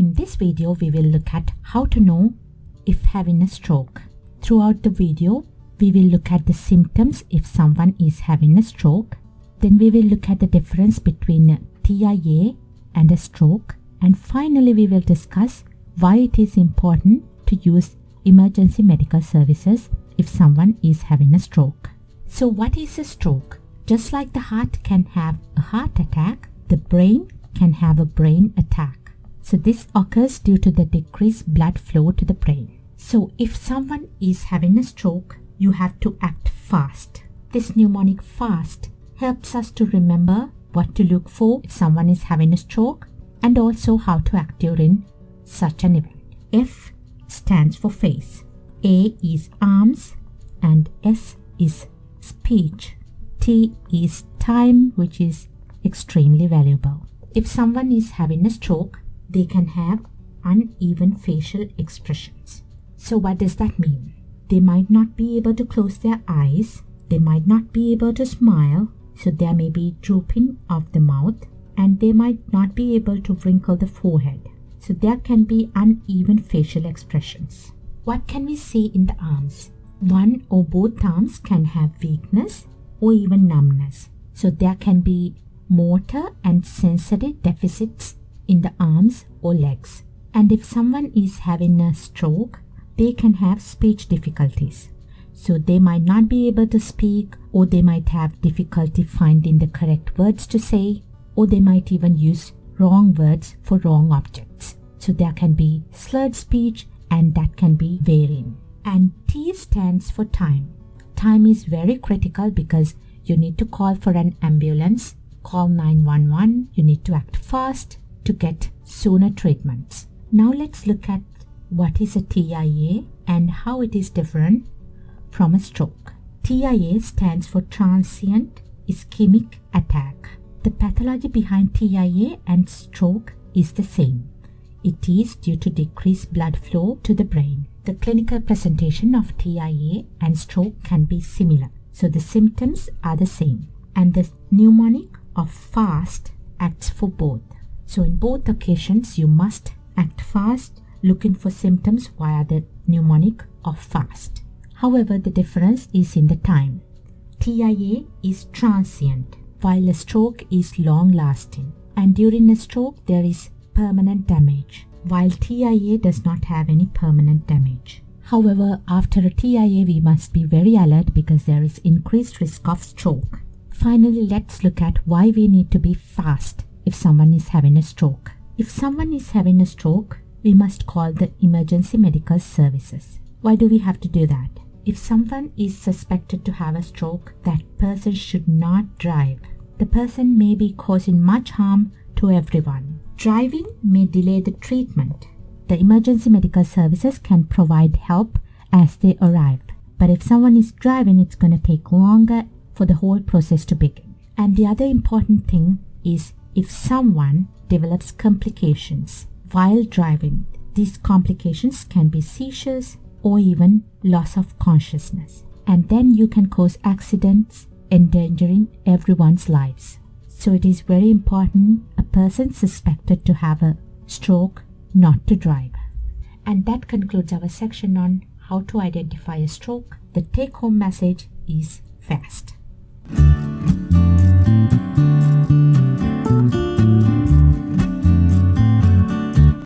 In this video, we will look at how to know if having a stroke. Throughout the video, we will look at the symptoms if someone is having a stroke. Then we will look at the difference between a TIA and a stroke. And finally, we will discuss why it is important to use emergency medical services if someone is having a stroke. So what is a stroke? Just like the heart can have a heart attack, the brain can have a brain attack. So this occurs due to the decreased blood flow to the brain. So if someone is having a stroke, you have to act fast. This mnemonic FAST helps us to remember what to look for if someone is having a stroke and also how to act during such an event. F stands for face, A is arms, and S is speech. T is time, which is extremely valuable. If someone is having a stroke, they can have uneven facial expressions. So what does that mean? They might not be able to close their eyes, they might not be able to smile, so there may be drooping of the mouth, and they might not be able to wrinkle the forehead. So there can be uneven facial expressions. What can we see in the arms? One or both arms can have weakness or even numbness. So there can be motor and sensory deficits in the arms or legs. And if someone is having a stroke, they can have speech difficulties. So they might not be able to speak, or they might have difficulty finding the correct words to say, or they might even use wrong words for wrong objects. So there can be slurred speech, and that can be varying. And T stands for time. Time is very critical because you need to call for an ambulance, call 911, you need to act fast to get sooner treatments. Now let's look at what is a TIA and how it is different from a stroke. TIA stands for transient ischemic attack. The pathology behind TIA and stroke is the same. It is due to decreased blood flow to the brain. The clinical presentation of TIA and stroke can be similar. So the symptoms are the same. And the mnemonic of FAST acts for both. So in both occasions, you must act fast, looking for symptoms via the mnemonic of FAST. However, the difference is in the time. TIA is transient, while a stroke is long-lasting. And during a stroke, there is permanent damage, while TIA does not have any permanent damage. However, after a TIA, we must be very alert because there is increased risk of stroke. Finally, let's look at why we need to be fast if someone is having a stroke. If someone is having a stroke, we must call the emergency medical services. Why do we have to do that? If someone is suspected to have a stroke, that person should not drive. The person may be causing much harm to everyone. Driving may delay the treatment. The emergency medical services can provide help as they arrive. But if someone is driving, it's going to take longer for the whole process to begin. And the other important thing is if someone develops complications while driving, these complications can be seizures or even loss of consciousness. And then you can cause accidents, endangering everyone's lives. So it is very important a person suspected to have a stroke not to drive. And that concludes our section on how to identify a stroke. The take-home message is FAST.